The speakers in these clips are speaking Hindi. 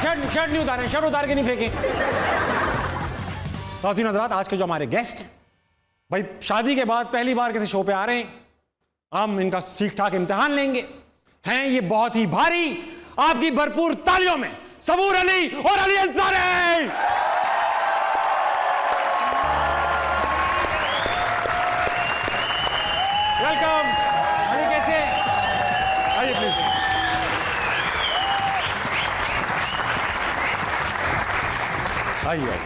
शर्ट नहीं उतारें, शर्ट उतार के नहीं फेंकें। ख़वातीन हज़रात, आज के जो हमारे गेस्ट हैं भाई, शादी के बाद पहली बार किसी शो पे आ रहे हैं, हम इनका ठीक ठाक इम्तिहान लेंगे। हैं ये बहुत ही भारी, आपकी भरपूर तालियों में सबूर अली और अली अंसारी। वेलकम। अली कैसे? आइए प्लीज। आइए।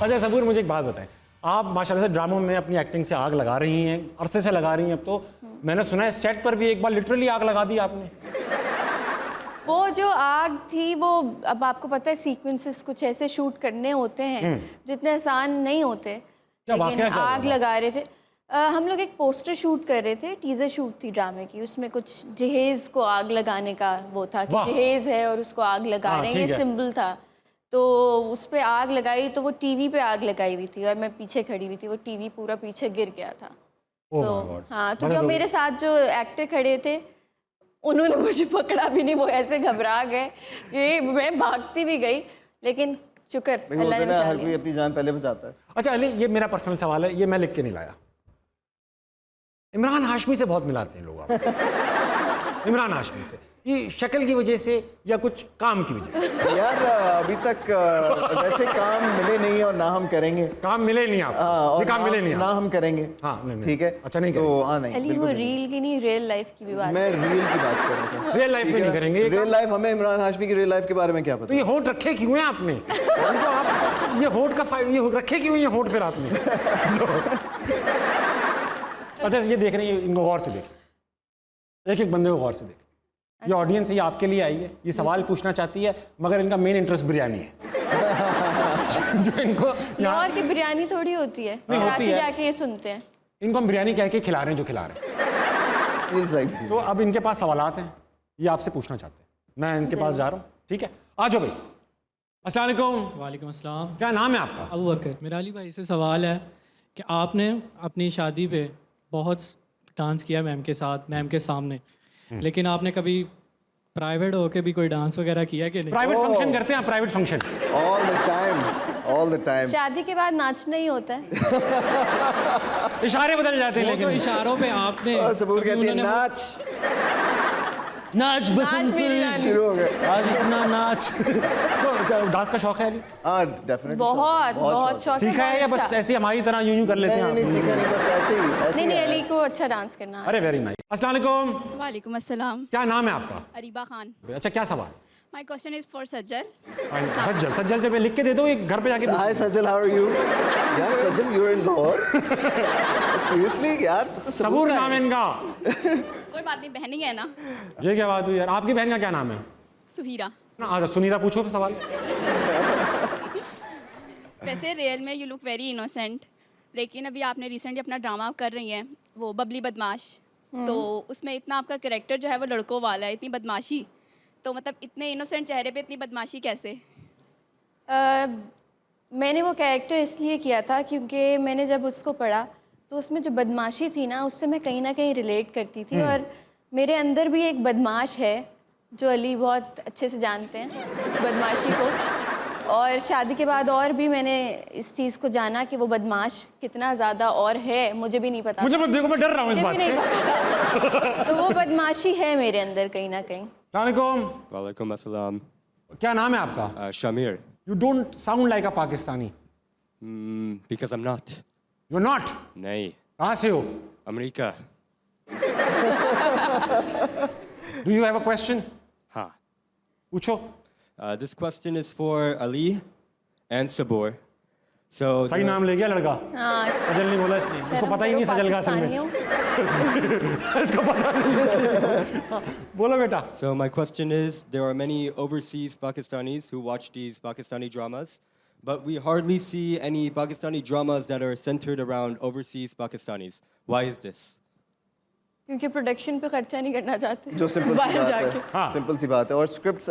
अच्छा सबूर, मुझे एक बात बताएं, आप माशाल्लाह से ड्रामों में अपनी एक्टिंग से आग लगा रही हैं, अरसे से लगा रही हैं। अब तो मैंने सुना है सेट पर भी एक बार लिटरली आग लगा दी आपने। वो जो आग थी वो, अब आपको पता है सीक्वेंसेस कुछ ऐसे शूट करने होते हैं जितने आसान नहीं होते, लेकिन आग लगा रहे थे। हम लोग एक पोस्टर शूट कर रहे थे, टीजर शूट थी ड्रामे की, उसमें कुछ जहेज को आग लगाने का वो था कि जहेज है और उसको आग लगा रहे हैं, ये सिंबल था। तो उस पे आग लगाई तो वो टीवी पे आग लगाई हुई थी और मैं पीछे खड़ी हुई थी, वो टीवी पूरा पीछे गिर गया था। हाँ, तो जो मेरे साथ जो एक्टर खड़े थे उन्होंने मुझे पकड़ा भी नहीं, वो ऐसे घबरा गए कि मैं भागती भी गई, लेकिन शुक्र अल्लाह ने बचा लिया। हर कोई अपनी जान पहले बचाता है। अच्छा अली, ये मेरा पर्सनल सवाल है, ये मैं लिख के नहीं लाया। इमरान हाशमी से बहुत मिलाते हैं लोग आप। इमरान हाशमी से, ये शक्ल की वजह से या कुछ काम की वजह से? यार अभी तक वैसे काम मिले नहीं और ना हम करेंगे। काम मिले नहीं आप? ये काम मिले नहीं ना हम करेंगे। हाँ ठीक है। अच्छा नहीं तो हाँ नहीं, अली वो रील की नहीं, रियल लाइफ की भी बात। मैं रियल की बात कर रहा था। रियल लाइफ में नहीं करेंगे। रियल लाइफ, हमें इमरान हाशमी की रियल लाइफ के बारे में क्या पता। तो ये होठ रखे क्यों हैं आपने? आप ये होठ का ये रखे क्यों हैं होठ फिर आपने? अच्छा ये देख रहे हैं, इनको गौर से देख, एक एक बंदे को गौर से देख। ये ऑडियंस ये आपके लिए आई है, ये सवाल पूछना चाहती है, मगर इनका मेन इंटरेस्ट बिरयानी है। जो इनको लाहौर की बिरयानी थोड़ी होती है, कराची जाके ये सुनते हैं। इनको हम बिरयानी कह के खिला रहे हैं जो खिला रहे हैं। तो अब इनके पास सवालात हैं, ये आपसे पूछना चाहते हैं, मैं इनके पास जा रहा हूँ। ठीक है, आ जाओ भाई। अस्सलाम वालेकुम। वालेकुम अस्सलाम। क्या नाम है आपका? अबू बकर। मेरा अली भाई से सवाल है कि आपने अपनी शादी पे बहुत डांस किया मैम के साथ, मैम के सामने, लेकिन आपने कभी प्राइवेट होके भी कोई डांस वगैरह किया कि नहीं? प्राइवेट फंक्शन करते हैं, private function all the time. शादी के बाद नाचना ही होता है। इशारे बदल जाते हैं, लेकिन तो इशारों पे आपने सबूर कहती है नाच नाच बसंत शुरू हो गया आज इतना नाच। तो डांस का शौक है अली? हाँ डेफिनेटली। बहुत शौक। सीखा है या बस ऐसे हमारी तरह यूं कर लेते हैं? नहीं सीखा नहीं, बस ऐसे ही। नहीं, अली को अच्छा डांस करना है। अरे वेरी नाइस। अस्सलाम वालेकुम। वालेकुम अस्सलाम। क्या नाम है आपका? अरीबा खान। अच्छा क्या सवाल? My question is for Sajjal. Sajjal जब लिख के दे दो, एक घर पे जाके। Hi Sajjal, how are you? यार Sajjal, you are in Lahore? Seriously यार? सबूर नाम है इनका। कोई बात नहीं, बहनी है ना। ये क्या बात हुई यार? आपकी बहन का क्या नाम है? सुहीरा। ना आ जाओ, सुनीरा पूछो सवाल। वैसे रियल में यू लुक वेरी इनोसेंट, लेकिन अभी आपने रिसेंटली अपना ड्रामा कर रही हैं वो बबली बदमाश, तो उसमें इतना आपका कैरेक्टर जो है वो लड़कों वाला है, इतनी बदमाशी, तो मतलब इतने इनोसेंट चेहरे पे इतनी बदमाशी कैसे? मैंने वो कैरेक्टर इसलिए किया था क्योंकि मैंने जब उसको पढ़ा तो उसमें जो बदमाशी थी ना, उससे मैं कहीं ना कहीं रिलेट करती थी। और मेरे अंदर भी एक बदमाश है जो अली बहुत अच्छे से जानते हैं उस बदमाशी को। और शादी के बाद और भी मैंने इस चीज़ को जाना कि वो बदमाश कितना ज़्यादा और है, मुझे भी नहीं पता। मुझे मत देखो, मैं डर रहा हूँ इस बात से। तो वो बदमाशी है मेरे अंदर कहीं ना कहीं। वालेकुम अस्सलाम। क्या नाम है आपका? Shamir. You don't sound like a Pakistani. Because I'm not. You not? नहीं। कहाँ से हो? America. Do you have a question? हाँ। पूछो। This question is for Ali and Sabur. So सही नाम ले गया लड़का। हाँ, सजल नहीं बोला इसने, इसको पता ही नहीं सजल का असल में। इसको पता नहीं। बोलो बेटा। So my question is, there are many overseas Pakistanis who watch these Pakistani dramas, but we hardly see any Pakistani dramas that are centered around overseas Pakistanis. Why is this? क्योंकि प्रोडक्शन पे खर्चा नहीं करना चाहते जो सिंपल सी बाहर बात जाके। है, सिंपल सी बात है। और स्क्रिप्ट्स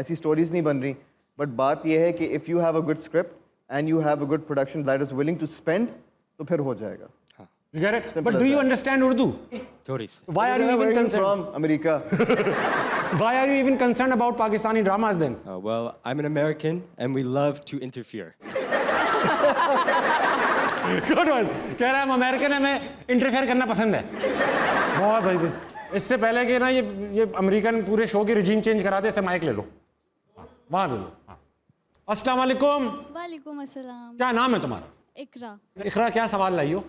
ऐसी स्टोरीज नहीं बन रही, बट बात यह है कि if you have a good script and you have a good production that is willing to spend, तो फिर हो जाएगा। You get it? But do you understand Urdu? थोड़ी सी। Why are you even concerned? From America? Why are you even concerned about Pakistani dramas then? Well, I'm an American and we love to interfere. Good one. कह रहा है हम अमेरिकन है, मैं इंटरफेयर करना पसंद है। बहुत भाई, इससे पहले कि ना ये अमेरिकन पूरे शो की रिजीम चेंज करा दे, इससे माइक ले लो, वहाँ ले लो। अस्सलाम वालेकुम। वालेकुम अस्सलाम। क्या नाम है तुम्हारा? इकरा। इकरा, क्या सवाल लाई हो?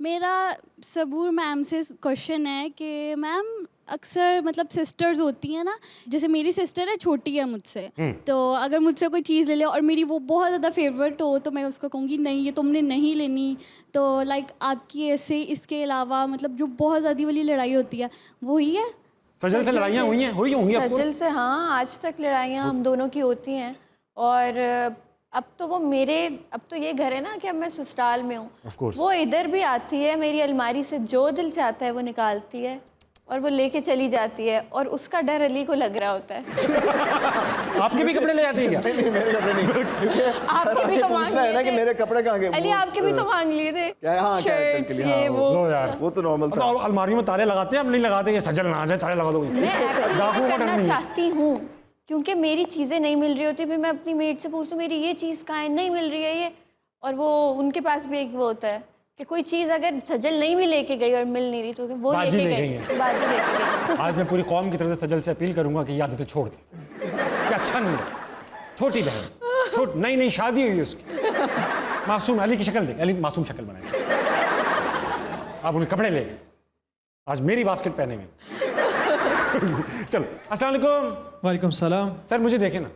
मेरा सबूर मैम से क्वेश्चन है कि मैम अक्सर मतलब सिस्टर्स होती हैं ना, जैसे मेरी सिस्टर है, छोटी है मुझसे, तो अगर मुझसे कोई चीज़ ले ले और मेरी वो बहुत ज़्यादा फेवरेट हो तो मैं उसको कहूँगी नहीं ये तुमने नहीं लेनी, तो लाइक आपकी ऐसे इसके अलावा मतलब जो बहुत ज़्यादा वाली लड़ाई होती है वो ही है? सजल से लड़ाइयाँ हुई हैं? हुई होंगी आपको? सजल से हाँ, आज तक लड़ाइयाँ हम दोनों की होती हैं। और अब तो वो अब तो ये घर है ना कि अब मैं ससुराल में हूँ, वो इधर भी आती है, मेरी अलमारी से जो दिल चाहता है वो निकालती है और वो लेके चली जाती है, और उसका डर अली को लग रहा होता है। आपके भी कपड़े ले जाती है क्या? नहीं, मेरे कपड़े नहीं। आपके भी तो मांग है ना कि लिए मेरे थे कपड़े कहाँ गए? अली, आपके भी तो मांग लिए थे शर्ट्स, ये वो। लो यार, वो तो नॉर्मल था। तो अलमारी में ताले लगाते हैं, अब नहीं लगाते, ये सजल ना आ जाए ताले लगा दो। मैं एक्चुअली डाकुओं का डर करना नहीं है। चाहती हूँ क्योंकि मेरी चीज़ें नहीं मिल रही होती, फिर मैं अपनी मेड से पूछूँ मेरी ये चीज़ कहाँ है, नहीं मिल रही है ये, और वो उनके पास भी एक वो होता है कि कोई चीज़ अगर सजल नहीं भी लेके गई और मिल नहीं रही तो वो बाजी लेके ले गई गई है। बाजी लेके गई। आज मैं पूरी कौम की तरफ से सजल से अपील करूंगा कि ये आदतें छोड़ दे, ये अच्छा नहीं है। छोटी बहन, नई नई शादी हुई उसकी, मासूम, अली की शक्ल देख, अली मासूम शक्ल बनाई, आप उन्हें कपड़े ले गए, आज मेरी बास्केट पहनेंगे। चलो, अस्सलाम वालेकुम। वालेकुम सलाम। सर मुझे देखे ना।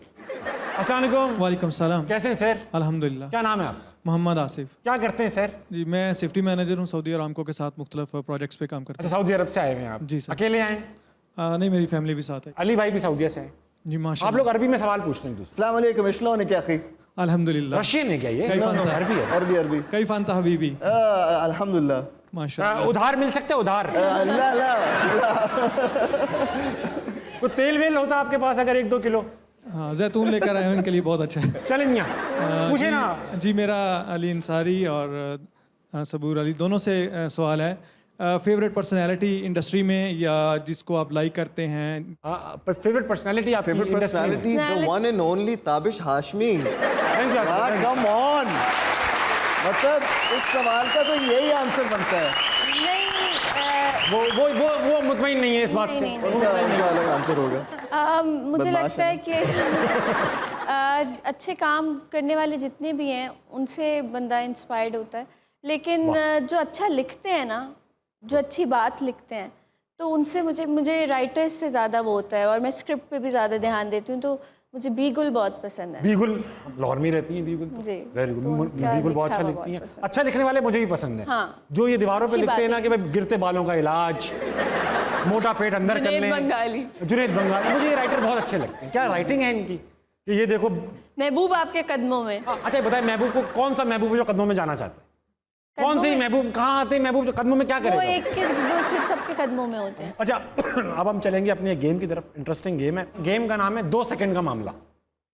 अस्सलाम वालेकुम। वालेकुम सलाम। कैसे हैं सर? अल्हम्दुलिल्लाह। क्या नाम है आप? मोहम्मद आसिफ। क्या करते हैं सर? जी मैं सेफ्टी मैनेजर हूँ, सऊदी अरामको के साथ मुख्तलिफ प्रोजेक्ट्स पे काम करता अच्छा, सऊदी अरब से आए हुए हैं आप? जी सर। अकेले आए? नहीं, मेरी फैमिली भी साथ है। अली भाई भी सऊदीया से हैं? जी आप माशाल्लाह। लोग अरबी में सवाल पूछ लें। अस्सलाम वालेकुम, इस्लाम ने क्या की? अल्हम्दुलिल्लाह। रशियन है क्या ये? कई फन था। अरबी है। अरबी। कई फन था हबीबी। अल्हम्दुलिल्लाह। माशाल्लाह। उधार मिल सकते हैं? उधार ला ला। तो तेल वेल होता आपके पास अगर 1-2 किलो? हाँ, जैतून लेकर आए हैं, उनके लिए बहुत अच्छा है। चलें यहाँ पूछे ना। जी मेरा अली अंसारी और सबूर अली दोनों से सवाल है, फेवरेट पर्सनैलिटी इंडस्ट्री में या जिसको आप लाइक करते हैं? फेवरेट पर्सनालिटी आपकी favourite personality the one and only Tabish Hashmi. Come on, मतलब इस सवाल का तो यही आंसर बनता है। वो मुतमईन नहीं है इस बात से। उनका अलग आंसर होगा। मुझे लगता है कि अच्छे काम करने वाले जितने भी हैं उनसे बंदा इंस्पायर्ड होता है, लेकिन जो अच्छा लिखते हैं ना, जो अच्छी बात लिखते हैं, तो उनसे मुझे राइटर्स से ज़्यादा वो होता है, और मैं स्क्रिप्ट पे भी ज़्यादा ध्यान देती हूँ। तो मुझे बीगुल बहुत पसंद है। बीगुल लाहौर में रहती हैं? बीगुल जी, वेरी गुड। तो बीगुल बहुत अच्छा लिखती हैं। अच्छा लिखने वाले मुझे भी पसंद है। हाँ, जो ये दीवारों पे अच्छी लिखते हैं ना बातें। कि भाई गिरते बालों का इलाज, मोटा पेट अंदर जुनैद करने, बंगाली। जुनैद बंगाली, मुझे ये राइटर बहुत अच्छे लगते हैं। क्या राइटिंग है इनकी कि ये देखो। महबूब आपके कदमों में। अच्छा बताए, महबूब को कौन सा महबूब जो कदमों में जाना चाहते हैं? कौन से महबूब, कहाँ आते हैं महबूब जो कदमों में क्या वो करेगा? एक के वो फिर सबके कदमों में होते हैं। अच्छा अब हम चलेंगे अपनी गेम की तरफ। इंटरेस्टिंग गेम है। गेम का नाम है 2 सेकंड का मामला।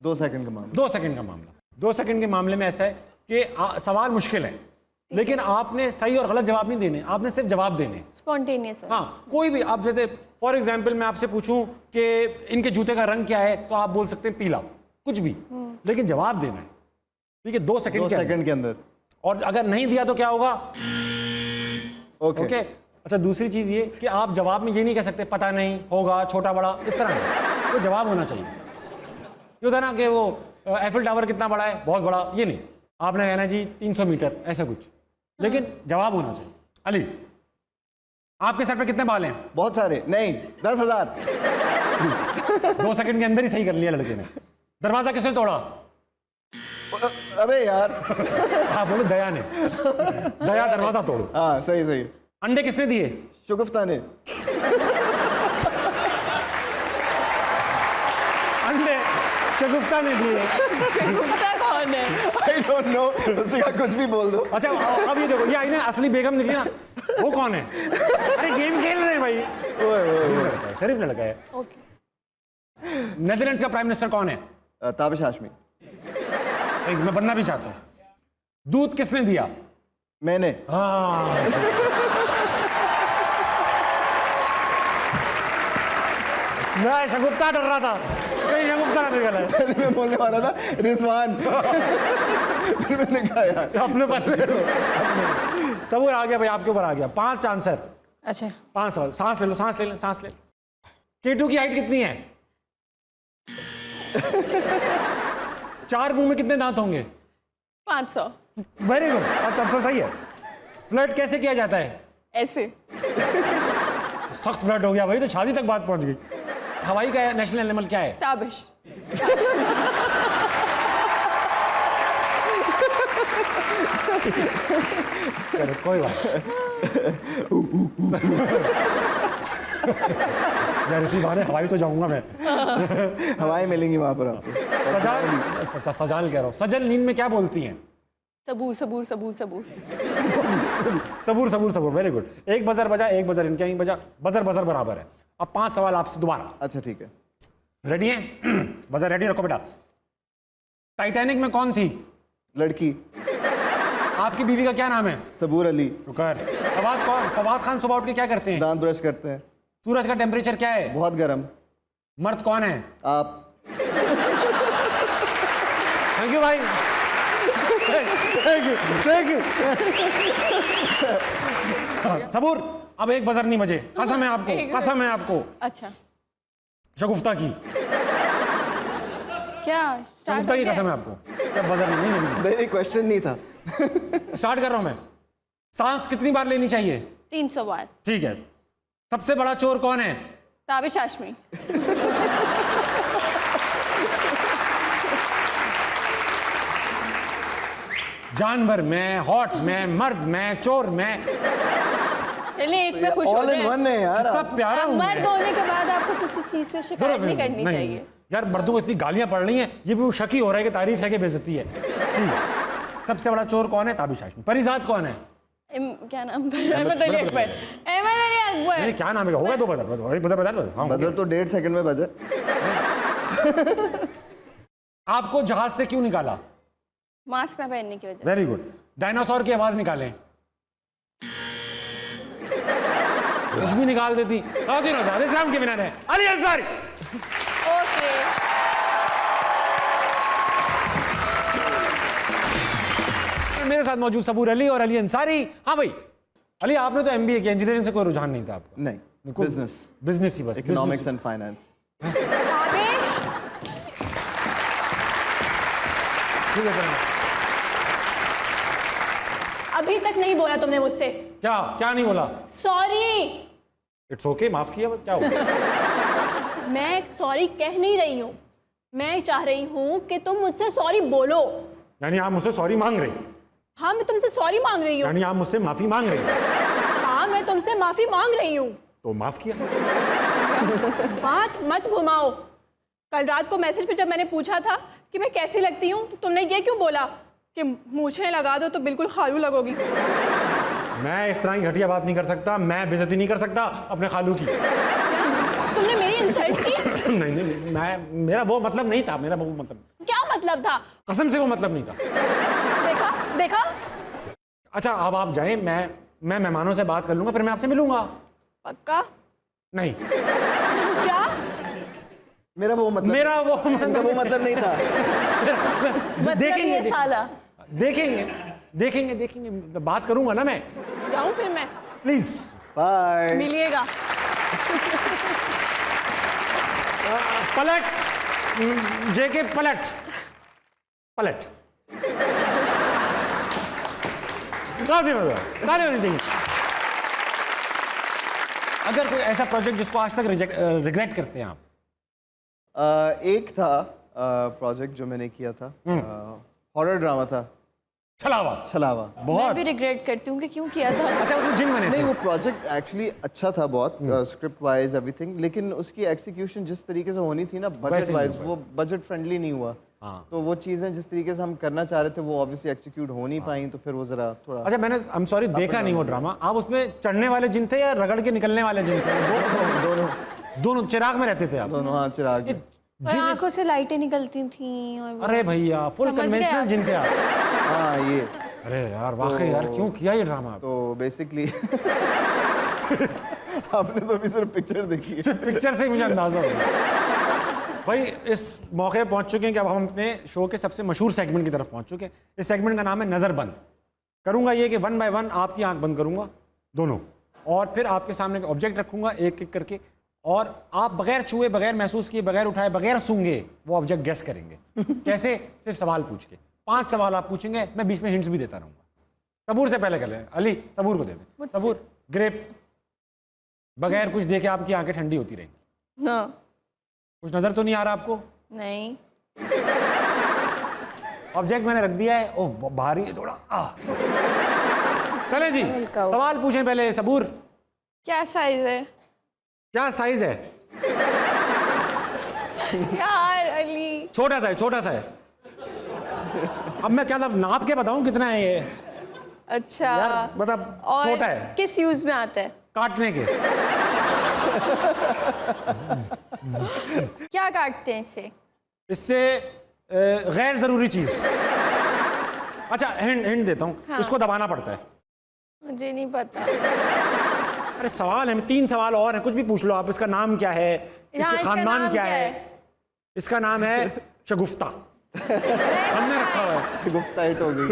2 सेकंड का मामला। 2 सेकंड का मामला। 2 सेकंड के मामले में ऐसा है कि सवाल मुश्किल है, लेकिन आपने सही और गलत जवाब नहीं देने, आपने सिर्फ जवाब देने। स्पॉन्टेनियस। हाँ, कोई भी आप, जैसे फॉर एग्जाम्पल मैं आपसे पूछूं कि इनके जूते का रंग क्या है, तो आप बोल सकते हैं पीला, कुछ भी, लेकिन जवाब देना है। ठीक है, 2 सेकंड के अंदर। और अगर नहीं दिया तो क्या होगा? ओके। अच्छा, दूसरी चीज ये कि आप जवाब में ये नहीं कह सकते पता नहीं, होगा, छोटा बड़ा, इस तरह नहीं। तो जवाब होना चाहिए। ये होता है ना कि वो एफिल टावर कितना बड़ा है, बहुत बड़ा, ये नहीं। आपने कहना जी 300 मीटर, ऐसा कुछ, लेकिन जवाब होना चाहिए। अली, आपके सर पे कितने बाल हैं? बहुत सारे। नहीं, 10,000। 2 सेकंड के अंदर ही सही कर लिया लड़के ने। दरवाजा किसने तोड़ा? अबे यार। हाँ बोलो, दया ने। दया दरवाजा तोड़ो। हाँ सही सही। अंडे किसने दिए? शुगुफ्ता ने। अंडे शगुफ्ता ने दिए। शगुफ्ता कौन है? I don't know, उससे का कुछ भी बोल दो। अच्छा अब ये देखो, ये आई ना असली बेगम निकली ना, वो कौन है? अरे गेम खेल रहे हैं भाई। शरीफ लड़का है। नेदरलैंड्स का प्राइम मिनिस्टर कौन है? ताबिश हाशमी। एक मैं बनना भी चाहता हूँ। दूध किसने दिया? मैंने। मैं शगुफ्ता डर रहा था कहीं शगुफ्ता ना निकल आए। पहले मैं बोलने वाला था रिजवान, फिर मैंने कहा यार अपने पर ले लो। सबूर आ गया भाई, आपके ऊपर आ गया। 5 आंसर, अच्छा 5 सवाल। सांस ले लो, सांस ले लो, सांस ले। केटू की हाइट कितनी है? 4 मुंह में कितने दांत होंगे? 500 वेरी गुड, अच्छा आंसर सही है। फ्लर्ट कैसे किया जाता है? ऐसे। सख्त फ्लर्ट हो गया भाई, तो शादी तक बात पहुंच गई। हवाई का नेशनल एनिमल क्या है? ताबिश। चलो कोई बात यार, इसी बहाने हवाई तो जाऊंगा मैं। हवाएं मिलेंगी वहां पर आपको। सजाल कह रहा हूँ। सजल नींद में क्या बोलती हैं? सबूर सबूर सबूर सबूर। सबूर सबूर सबूर, वेरी गुड। एक बजर बजा, एक बजर इनके यहीं बजा, बजर बजर बराबर है। अब 5 सवाल आपसे दोबारा। अच्छा ठीक है। रेडी हैं? बजर रेडी रखो बेटा। टाइटैनिक में कौन थी? लड़की। आपकी बीवी का क्या नाम है? सबूर अली। शुक्र। फवाद खान सुबह उठ के क्या करते हैं? दांत ब्रश करते हैं। सूरज का टेम्परेचर क्या है? बहुत गर्म। मर्द कौन है? आप। थैंक यू भाई, थैंक यू थैंक यू। सबूर अब एक बजर नहीं बजे, कसम है आपको, कसम है आपको। अच्छा शगुफ्ता की, क्या शगुफ्ता की कसम है आपको। क्या बजर नहीं? नहीं क्वेश्चन नहीं था। स्टार्ट कर रहा हूं मैं। सांस कितनी बार लेनी चाहिए? 300 बार। ठीक है। सबसे बड़ा चोर कौन है? ताबिश हाशमी। जानवर में, हॉट में, मर्द में, चोर में। चलिए एक में खुश हो ऑल इन जाए। वन है यार। कितना प्यारा हूं मर्द मैं। होने के बाद आपको किसी चीज से शिकायत नहीं करनी चाहिए। यार मर्दों को इतनी गालियां पड़ रही हैं, ये भी शक ही हो रहा है कि तारीफ है कि बेइज्जती है। ठीक है। सबसे बड़ा चोर कौन है? ताबिश हाशमी। परिजात कौन है? क्या नाम? अहमद अली अकबर। अहमद अली अकबर। नहीं, क्या नाम है? होगा 2 बजर, बता दो। हाँ, बजर तो 1.5 सेकंड में बजे। आपको जहाज से क्यों निकाला? मास्क ना पहनने की वजह। Very good. डायनासोर की आवाज निकालें। कुछ भी निकाल देती। इस्लाम के विनर है अली अंसारी। ओके। मेरे साथ मौजूद सबूर अली और अली अंसारी। हाँ भाई, अली आपने तो MBA किया, इंजीनियरिंग से कोई रुझान नहीं था आपका? नहीं, बिजनेस। बिजनेस ही बस। Economics and finance. ठीक है। अभी तक नहीं बोला तुमने मुझसे। क्या क्या नहीं बोला? सॉरी। इट्स ओके, माफ किया बस। क्या हुआ? मैं सॉरी कह नहीं रही हूँ, मैं चाह रही हूँ कि तुम मुझसे सॉरी बोलो। यानी आप मुझसे सॉरी मांग रही? हाँ मैं तुमसे सॉरी मांग रही हूँ। यानी आप मुझसे माफी मांग रही? हाँ मैं तुमसे माफी मांग रही हूँ। तो माफ किया। बात मत घुमाओ। कल रात को मैसेज पे जब मैंने पूछा था कि मैं कैसी लगती हूँ, तो तुमने ये क्यों बोला कि मूछें लगा दो तो बिल्कुल खालू लगोगी। मैं इस तरह की घटिया बात नहीं कर सकता, मैं बेइज्जती नहीं कर सकता अपने खालू की। तुमने मेरी इंसल्ट की? नहीं नहीं, मेरा वो मतलब नहीं था, मेरा वो मतलब। क्या मतलब था? कसम से वो मतलब नहीं था। देखा देखा। अच्छा अब आप जाएं, मैं मेहमानों से बात कर लूंगा, फिर मैं आपसे मिलूंगा। पक्का? नहीं। क्या? मेरा वो मतलब नहीं था। देखेंगे ये साला। देखेंगे बात करूंगा ना मैं। जाऊं फिर मैं? Please bye. मिलिएगा। पलट जेके, पलट। ताली होनी चाहिए। अगर कोई ऐसा प्रोजेक्ट जिसको आज तक रिग्रेट करते हैं आप? एक था प्रोजेक्ट जो मैंने किया था, हॉरर ड्रामा था, छलावा। मैं भी रिग्रेट करती हूँ कि क्यों किया था। अच्छा उसमें जिन बने थे? नहीं, वो प्रोजेक्ट एक्चुअली अच्छा था बहुत, स्क्रिप्ट वाइज एवरीथिंग, लेकिन उसकी एक्सिक्यूशन जिस तरीके से होनी थी ना, बजट वाइज वो बजट फ्रेंडली नहीं हुआ। तो वो चीज़ें जिस तरीके से हम करना चाह रहे थे वो ऑब्वियसली एक्सिक्यूट हो नहीं पाई, तो फिर वो जरा थोड़ा। अच्छा मैंने आई एम सॉरी देखा नहीं वो ड्रामा। आप उसमें चढ़ने वाले जिन थे या रगड़ के निकलने वाले जिन थे? दोनों चिराग में रहते थे आप? दोनों, हाँ चिराग। और आंखों से लाइटें निकलती थी और अरे भैया फुल कन्वेंशनल जिन थे आप। हाँ ये। अरे यार वाकई यार क्यों किया ये ड्रामा? तो बेसिकली आपने तो अभी सिर्फ पिक्चर देखी है। सिर्फ पिक्चर से ही मुझे अंदाजा हो गया। भाई इस मौके पे पहुंच चुके हैं कि अब हम अपने शो के सबसे मशहूर सेगमेंट की तरफ पहुंच चुके हैं। इस सेगमेंट का नाम है नज़र बंद। करूंगा ये कि 1 बाय 1 आपकी आंख बंद करूंगा दोनों, और फिर आपके सामने ऑब्जेक्ट रखूंगा एक एक करके, और आप बगैर छुए, बगैर महसूस किए, बगैर उठाए, बगैर सूंघे वो ऑब्जेक्ट गेस करेंगे। कैसे? सिर्फ सवाल पूछ के। 5 सवाल आप पूछेंगे, मैं बीच में हिंट्स भी देता रहूंगा। सबूर से पहले कर लें। अली सबूर को दे दें। सबूर ग्रेप, बगैर कुछ देखे आपकी आंखें ठंडी होती रहेंगी। ना, कुछ नजर तो नहीं आ रहा आपको? नहीं। ऑब्जेक्ट मैंने रख दिया है। ओह भारी है थोड़ा। चले जी, सवाल पूछें पहले। सबूर, क्या साइज है? क्या साइज है? यार अली, छोटा सा है, छोटा सा है। अब मैं क्या नाप के बताऊं कितना है ये? अच्छा यार मतलब और छोटा है। किस यूज में आता है? काटने के। क्या काटते हैं इससे? इससे गैर जरूरी चीज। अच्छा हिंट देता हूँ। हाँ। इसको दबाना पड़ता है। मुझे नहीं पता। अरे सवाल है, 3 सवाल और हैं, कुछ भी पूछ लो आप। इसका नाम क्या है? हाँ, इसके खानदान नाम क्या है? इसका नाम है शगुफ्ता। हमने रखा हुआ है। गुफ्ता हिट हो गई।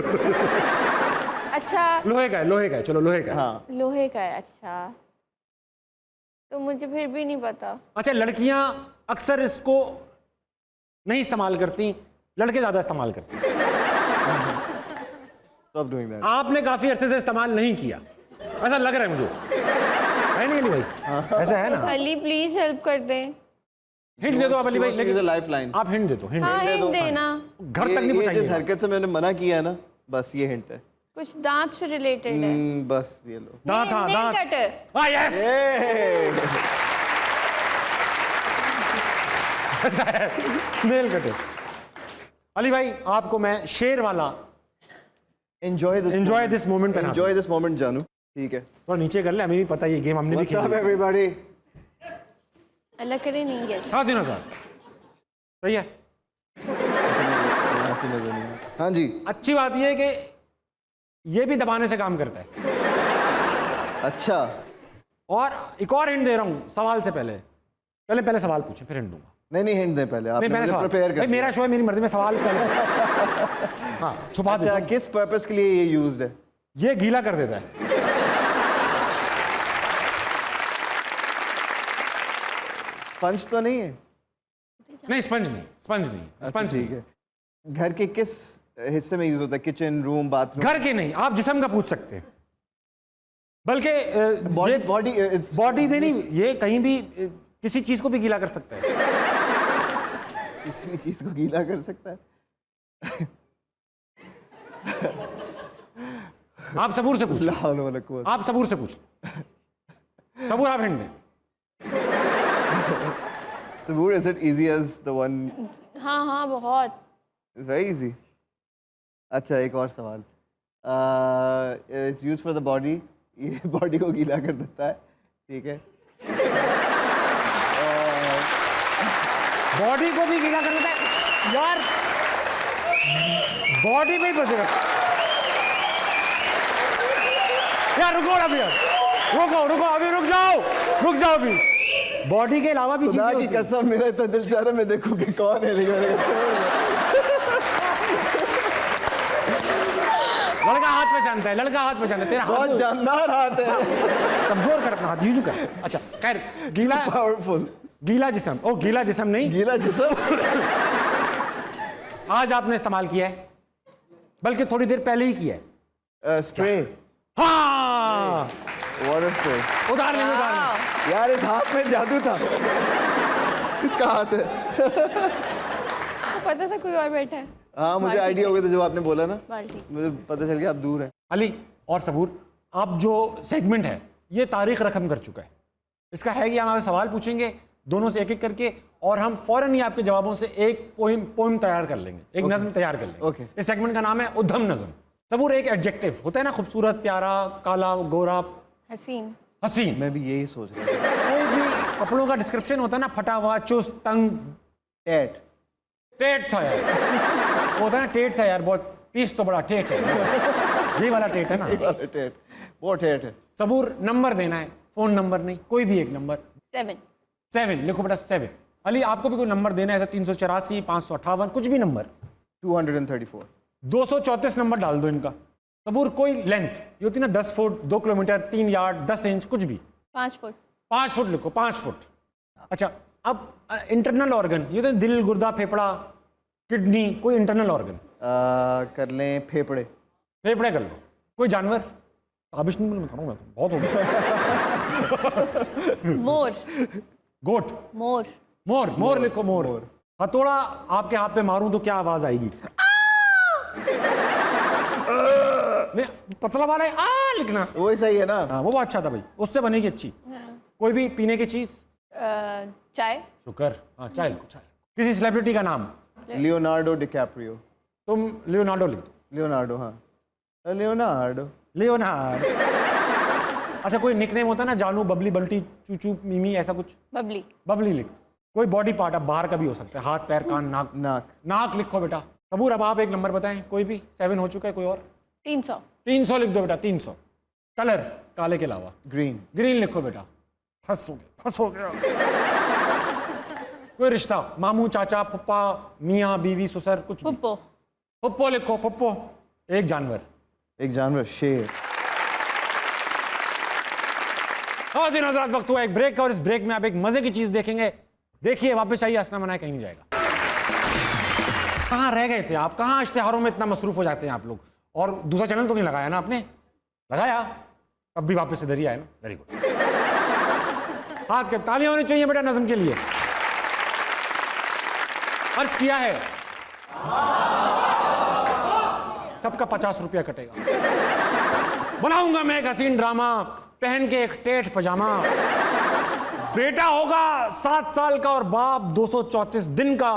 अच्छा, लोहे का है, लोहे का है। चलो लोहे का है। हाँ लोहे का है। अच्छा, तो मुझे फिर भी नहीं पता। अच्छा लड़कियां अक्सर इसको नहीं इस्तेमाल करती, लड़के ज्यादा इस्तेमाल करते हैं। Stop doing that. आपने काफी अरसे से इस्तेमाल नहीं किया, ऐसा लग रहा है मुझे। है नहीं अली भाई? ऐसा है ना? अली प्लीज हेल्प कर दें। हिंट दे दो आप अली भाई। लेकिन लाइफ लाइन। आप हिंट दे दो। हिंट हाँ, हिंट देना। घर तक नहीं जिस पहुंचाइए। हरकत से मैंने मना किया है ना, बस ये हिंट है। कुछ दांत से रिलेटेड है। बस ये लो। दांत, हाँ नेल दांत। कटर। हाँ यस, ऐसा है, नेल कटर। अली भाई आपको मैं शेर वाला एंजॉय दिस मोमेंट पहना एंजॉय दिस मोमेंट जानू। ठीक है। थोड़ा नीचे कर ले, हमें भी पता है ये गेम हमने भी व्हाट्स अप खेली है। एवरीबॉडी। अल्लाह करे नहीं गैस। हाँ दिनों साहब सही है। हाँ जी। अच्छी बात यह है कि ये भी दबाने से काम करता है। अच्छा, और एक और हिंट दे रहा हूँ सवाल से पहले। पहले सवाल पूछे फिर हिंट दूंगा। नहीं हिंट दे पहले। नहीं आपने पहले मुझे सवाल। प्रिपेयर भाई कर मेरा शो है, मेरी मर्जी में सवाल पहले। हाँ छुपा देता अच्छा, हूँ। किस पर्पस के लिए ये यूज्ड है? ये गीला कर देता है। स्पंज तो नहीं है? नहीं स्पंज नहीं, स्पंज नहीं, अच्छा, स्पंज ठीक नहीं। है। घर के किस हिस्से में यूज होता है? Kitchen, room, bathroom? घर के नहीं, आप जिस्म का पूछ सकते हैं। बल्कि बॉडी नहीं, ये कहीं भी किसी चीज को भी गीला कर सकता है। किसी भी चीज को गीला कर सकता है। आप सबूर से पूछ लो। ला हौला वला कुव्वत। आप सबूर से पूछ लो। सबूर आप हिंट दें। Sabur, is it easy as the one? हाँ हाँ बहुत। It's very easy. अच्छा, एक और सवाल। It's used for the body. ये बॉडी को गीला कर देता है। ठीक है। बॉडी को भी गीला कर देता है यार। बॉडी में ही फंसेगा यार। रुको अभी यार, रुको अभी, रुक जाओ अभी। बॉडी के अलावा भी खुदा चीजें की होती हैं। कसम, मेरा इतना दिल चाह रहा है मैं देखूं कि कौन है, लेकिन मैंने कहा, छोड़ दो। लड़का हाथ पहचानता है, तेरा हाथ बहुत जानदार हाथ है। कमजोर कर अपना हाथ, यूं कर। अच्छा खैर, पावरफुल। गीला जिस्म। ओ गीला जिस्म नहीं, गीला जिस्म। आज आपने इस्तेमाल किया है, बल्कि थोड़ी देर पहले ही किया है। स्प्रे। हाँ वाटर स्प्रे। उधार लेंगे। यार इस हाथ में जादू था। किसका हाथ है? पता था कोई और बैठा है। हाँ, मुझे आइडिया हो गया था जब आपने बोला ना, बाल्टी। मुझे पता चल गया आप दूर हैं। अली और सबूर, आप जो सेगमेंट है ये तारीख रकम कर चुका है। इसका है कि हम आपसे सवाल पूछेंगे दोनों से एक एक करके, और हम फौरन ही आपके जवाबों से एक पोइम तैयार कर लेंगे, एक नज्म तैयार कर लेंगे। Okay. इस सेगमेंट का नाम है उद्धम नज्म। सबूर एक एडजेक्टिव होता है ना, खूबसूरत, प्यारा, काला, गोरा, हसीन। हसीन। मैं भी यही सोच रहा था। कोई भी कपड़ों का डिस्क्रिप्शन होता है ना, फटा हुआ, चुस्त, तंग। टेट। टेट था यार, वो होता है ना टेट था यार, बहुत पीस तो बड़ा टेट है। ये वाला टेट है ना। टेट, वो टेट है। सबूर नंबर देना है फोन नंबर नहीं, कोई भी एक नंबर। 7। 7 लिखो बेटा, 7। अली आपको भी कोई नंबर देना है, 384, 558, कुछ भी नंबर। 234। 234 नंबर डाल दो इनका। सबूर कोई लेंथ ये होती ना 10 फुट, 2 किलोमीटर, 3 यार्ड, 10 इंच, कुछ भी। 5 फुट। 5 फुट लिखो, 5 फुट। अच्छा, अब इंटरनल ऑर्गन ये तो दिल, गुर्दा, फेफड़ा, किडनी, कोई इंटरनल ऑर्गन। कर लें फेफड़े। फेफड़े कर लो। कोई जानवर? आबिश नहीं बता रहा हूँ मैं, तो बहुत हो गया। मोर। गोट। मोर। मोर, मोर लिखो, मोर। हथौड़ा आपके हाथ पे मारूं तो क्या आवाज आएगी? मैं पतला वाला है लिखना। वो सही है ना? हाँ, वो अच्छा था भाई, उससे बनेगी अच्छी। कोई भी पीने की चीज? चाय। शुक्र। हाँ, चाय लिखो, चाय। किसी सेलिब्रिटी का नाम? Leonardo DiCaprio. तुम लियोनार्डो लिख दो। लियोनार्डो, हाँ लियोनार्डो। लियोनार्डो। अच्छा, कोई निकनेम होता है ना, जानू, बबली, बल्टी, चूचू, मिमी, ऐसा कुछ? बबली। बबली लिख। कोई बॉडी पार्ट, अब बाहर का भी हो सकता है, हाथ, पैर, कान, नाक। नाक। नाक लिखो बेटा। सबूर अब आप एक नंबर बताएं, कोई भी। 7 हो चुका है, कोई और? 300। 300 लिख दो बेटा, 300। कलर काले के अलावा? ग्रीन। ग्रीन लिखो बेटा। फंस हो गया। कोई रिश्ता, मामू, चाचा, पप्पा, मियाँ, बीवी, ससुर, कुछ भी। पुप्पो। पुप्पो लिखो, पुप्पो। एक जानवर? एक जानवर, शेर। और दिन हज़रात, वक्त हुआ एक ब्रेक का, और इस ब्रेक में आप एक मजे की चीज देखेंगे। देखिए, वापस आइए, हंसना मनाए कहीं नहीं जाएगा। कहाँ रह गए थे आप? कहाँ इश्तेहारों में इतना मसरूफ हो जाते हैं आप लोग? और दूसरा चैनल तो नहीं लगाया ना आपने? लगाया? तब भी वापस इधर ही आए ना। Very good. हाथ के तालियां होनी चाहिए बेटा नज़म के लिए। अर्ज किया है सबका 50 रुपया कटेगा। बनाऊंगा मैं एक हसीन ड्रामा, पहन के एक टेठ पजामा। बेटा होगा 7 साल का और बाप 234 दिन का।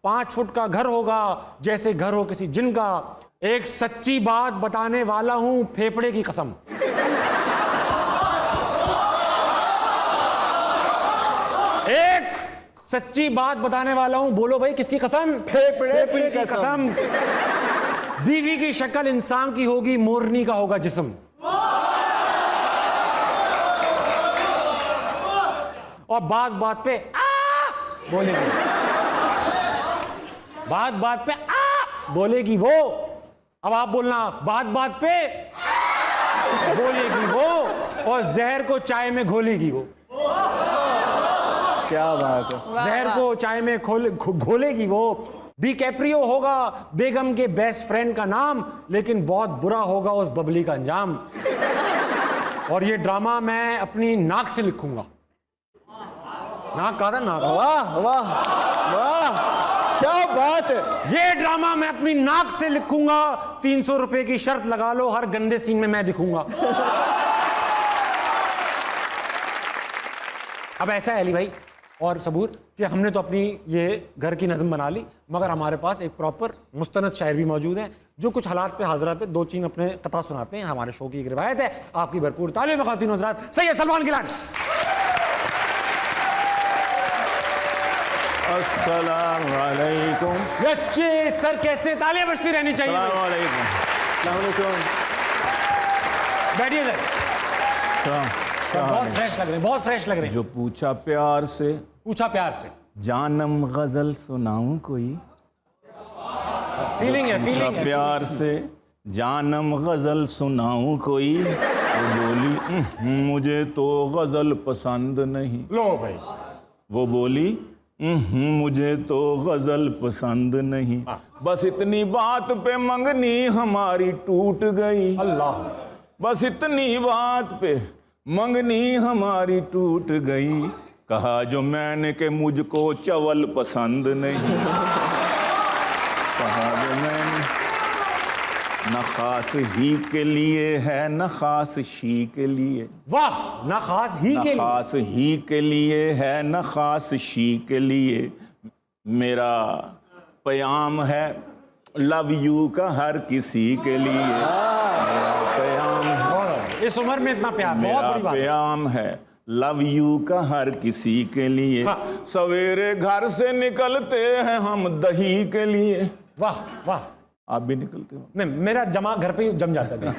5 फुट का घर होगा जैसे घर हो किसी जिन का। एक सच्ची बात बताने वाला हूं, फेफड़े की कसम। एक सच्ची बात बताने वाला हूं, बोलो भाई किसकी कसम? फेफड़े की कसम। बीवी की शक्ल इंसान की होगी, मोरनी का होगा जिस्म। और बात बात पे बोलेगी, बात बात पे बोलेगी वो। अब आप बोलना, बात बात पे बोलेगी वो, और जहर को चाय में घोलेगी वो। क्या बात है। जहर को चाय में घोलेगी वो। डिकैप्रियो होगा बेगम के बेस्ट फ्रेंड का नाम, लेकिन बहुत बुरा होगा उस बबली का अंजाम। और ये ड्रामा मैं अपनी नाक से लिखूंगा। नाक कहा था, नाक। वाह वाह वाह, क्या बात है। ये ड्रामा मैं अपनी नाक से लिखूंगा। 300 रुपए की शर्त लगा लो, हर गंदे सीन में मैं दिखूंगा। अब ऐसा है अली भाई और सबूर कि हमने तो अपनी ये घर की नज़म बना ली, मगर हमारे पास एक प्रॉपर मुस्तनद शायर भी मौजूद है जो कुछ हालात पे हाजरा पे 2-3 अपने कथा सुनाते हैं। हमारे शो की एक रिवायत है। आपकी भरपूर तालियों में ख़वातीन हज़रात, सैयद सलमान गिलानी। अस्सलाम वालेकुम। अच्छे सर, कैसे? तालियां बजती रहनी चाहिए। अस्सलाम वालेकुम। बैठिए सर। बहुत फ्रेश लग रहे हैं, बहुत फ्रेश लग रहे हैं। जो पूछा प्यार से, पूछा प्यार से, जानम गजल सुनाऊं कोई। फीलिंग है, पूछा फीलिंग है। प्यार से जानम गजल सुनाऊं कोई। वो बोली मुझे तो गजल पसंद नहीं। लो भाई। वो बोली मुझे तो गजल पसंद नहीं। बस इतनी बात पे मंगनी हमारी टूट गई। अल्लाह। बस इतनी बात पे मंगनी हमारी टूट गई। कहा जो मैंने कि मुझको चवल पसंद नहीं। कहा जो मैंने, न खास ही के लिए है न खास शी के लिए। वाह, ना खास ही के न खास ही के लिए है न खास शी के लिए। मेरा प्याम है लव यू का हर किसी के लिए। मेरा प्याम है, इस उम्र में इतना प्यार, बहुत मेरा बड़ी बात है। प्याम है लव यू का हर किसी के लिए। हाँ। सवेरे घर से निकलते हैं हम दही के लिए। वाह वाह। आप भी निकलते हो? नहीं, मेरा जमा घर पे ही जम जाता था।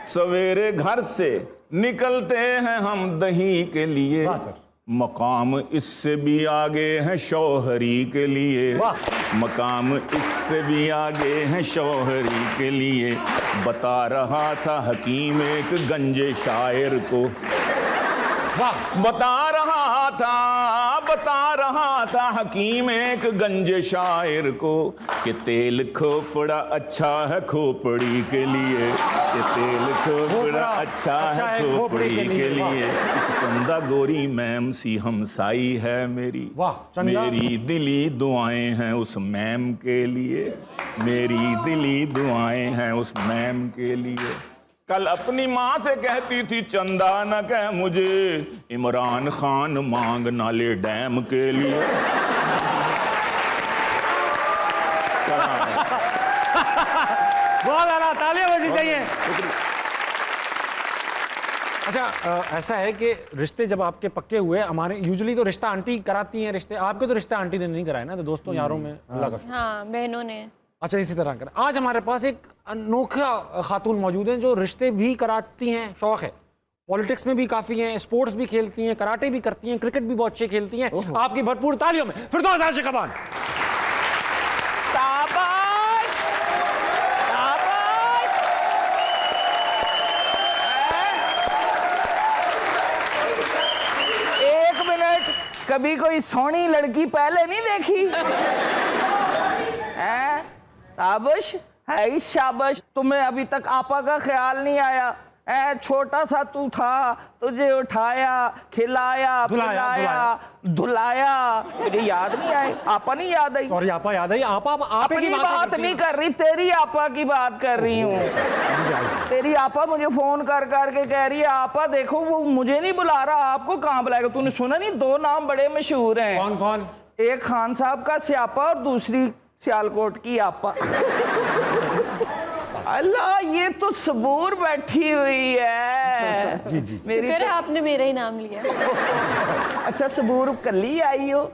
सवेरे घर से निकलते हैं हम दही के लिए, वाह सर। मकाम इससे भी आगे है शौहरी के लिए, मकाम इससे भी आगे है शौहरी के लिए। बता रहा था हकीम एक गंजे शायर को, बता रहा था हकीम एक गंजे शायर को कि तेल खोपड़ा अच्छा है खोपड़ी के लिए, कि तेल खोपड़ा अच्छा है खोपड़ी के लिए। चंदा गोरी मैम सी हमसाई है मेरी, मेरी दिली दुआएं हैं उस मैम के लिए, मेरी दिली दुआएं हैं उस मैम के लिए। कल अपनी माँ से कहती थी चंदा न कह मुझे, इमरान खान मांग नाले डैम के लिए। बहुत ज़्यादा तालियां बजनी चाहिए। अच्छा, ऐसा है कि रिश्ते जब आपके पक्के हुए, हमारे यूजुअली तो रिश्ता आंटी कराती हैं रिश्ते, आपके तो रिश्ता आंटी ने नहीं कराया ना, तो दोस्तों यारों में अल्लाह का शुक्र। हाँ, बहनों ने। अच्छा, इसी तरह कर। आज हमारे पास एक अनोखा खातून मौजूद हैं जो रिश्ते भी कराती हैं, शौक है। पॉलिटिक्स में भी काफ़ी हैं, स्पोर्ट्स भी खेलती हैं, कराटे भी करती हैं, क्रिकेट भी बहुत अच्छे खेलती हैं। आपकी भरपूर तालियों में फिरदौस आशिक खान। शाबाश, शाबाश। एक मिनट, कभी कोई सोनी लड़की पहले नहीं देखी? हैं? शाबाश है, शाबाश। तुम्हें अभी तक आपा का ख्याल नहीं आया? छोटा सा तू था, तुझे उठाया, खिलाया, पिलाया, धुलाया, मुझे याद नहीं आए? आपा नहीं याद आई? सॉरी, आपा याद आई। आपा अपनी बात नहीं कर रही, तेरी आपा की बात कर रही हूँ। तेरी आपा मुझे फोन कर करके कह रही है, आपा देखो वो मुझे नहीं बुला रहा, आपको कहाँ बुलाएगा? तूने सुना नहीं? 2 नाम बड़े मशहूर हैं। कौन कौन? एक खान साहब का स्यापा और दूसरी सियालकोट की आपा। अल्लाह, ये तो सबूर बैठी हुई है। जी जी, शुक्र है आपने मेरा ही नाम लिया। अच्छा, सबूर कल्ली आई हो?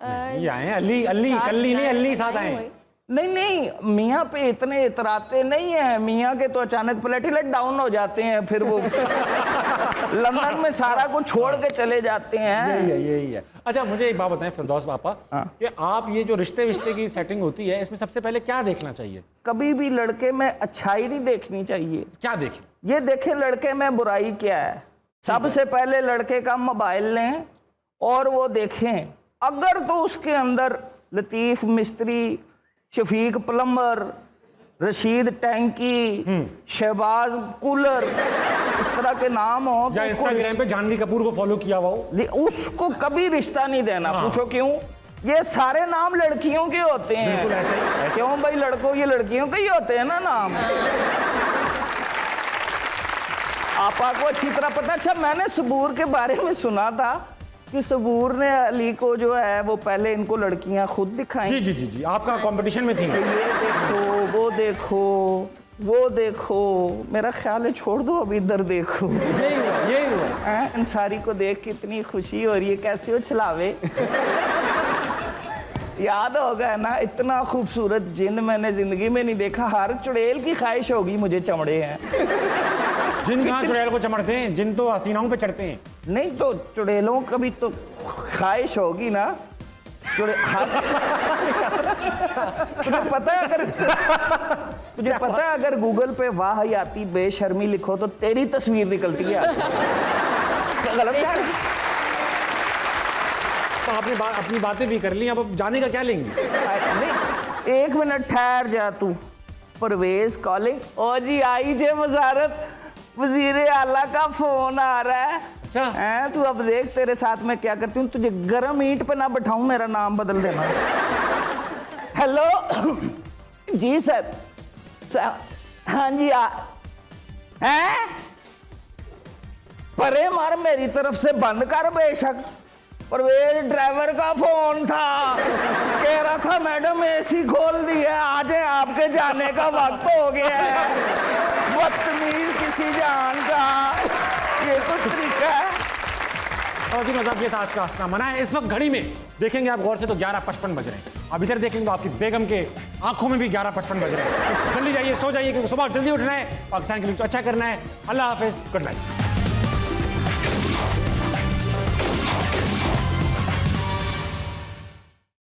ये आए हैं अली, कल्ली नहीं, अली साथ आए। नहीं, मियाँ पे इतने इतराते नहीं है। मियाँ के तो अचानक प्लेटलेट डाउन हो जाते हैं, फिर वो लंदन में सारा कुछ छोड़ के चले जाते हैं। यही है। अच्छा, मुझे एक बात बताएं फिरदौस पापा, कि आप ये जो रिश्ते की सेटिंग होती है, इसमें सबसे पहले क्या देखना चाहिए? कभी भी लड़के में अच्छाई नहीं देखनी चाहिए। क्या देखें? ये देखें लड़के में बुराई क्या है। सबसे पहले लड़के का मोबाइल लें और वो देखें, अगर तो उसके अंदर लतीफ मिस्त्री, शफीक प्लम्बर, रशीद टैंकी, शहबाज कूलर, इस तरह के नाम हो, या इंस्टाग्राम पे जानवी कपूर को फॉलो किया हुआ हो, उसको कभी रिश्ता नहीं देना। पूछो क्यों? ये सारे नाम लड़कियों के होते हैं। बिल्कुल ऐसे। क्यों भाई? लड़कों, ये लड़कियों के ही होते हैं ना नाम। आपा को अच्छी तरह पता। अच्छा, मैंने सबूर के बारे में सुना था कि सबूर ने अली को जो है वो पहले इनको लड़कियां खुद दिखाई। जी, आपका कंपटीशन में थी। ये देखो, वो देखो, वो देखो, मेरा ख्याल है छोड़ दो, अभी इधर देखो। यही हुआ। अंसारी को देख के इतनी खुशी हो रही है, कैसे वो छलावे। याद होगा ना, इतना खूबसूरत जिन मैंने जिंदगी में नहीं देखा। हर चुड़ैल की ख्वाहिश होगी मुझे चमड़े हैं। जिन कहाँ चुड़ैल को चमड़ते हैं? जिन तो हसीनाओं पे चढ़ते हैं। नहीं तो चुड़ैलों का भी तो ख्वाहिश होगी ना। तुझे पता है अगर गूगल पे वाह याती बेशर्मी लिखो तो तेरी तस्वीर निकलती है। गलत है। तो आपने अपनी बातें भी कर ली, अब जाने का क्या लेंगे? नहीं, 1 मिनट ठहर जा तू। परवेज कॉलिंग। ओ जी, आई जे वजारत, वजीर आला का फोन आ रहा है। अच्छा है, तू अब देख तेरे साथ में क्या करती हूँ। तुझे गर्म ईंट पे ना बैठाऊं, मेरा नाम बदल देना। हेलो जी सर। हाँ जी, हैं? परे मार, मेरी तरफ से बंद कर बेशक। परवेज ड्राइवर का फोन था, कह रहा था मैडम एसी खोल दी है, आज आपके जाने का वक्त हो गया है। बदतमीज किसी जान का, ये कोई तरीका है? और जी मजाक ये था आज का हंसना मना है। इस वक्त घड़ी में देखेंगे आप गौर से तो 11:55 बज रहे हैं। अब इधर देखेंगे तो आपकी बेगम के आंखों में भी 11:55 बज रहे हैं। जल्दी जाइए, सो जाइए, क्योंकि सुबह जल्दी उठना है, पाकिस्तान के लिए तो अच्छा करना है। अल्लाह हाफिज, गुड नाइट।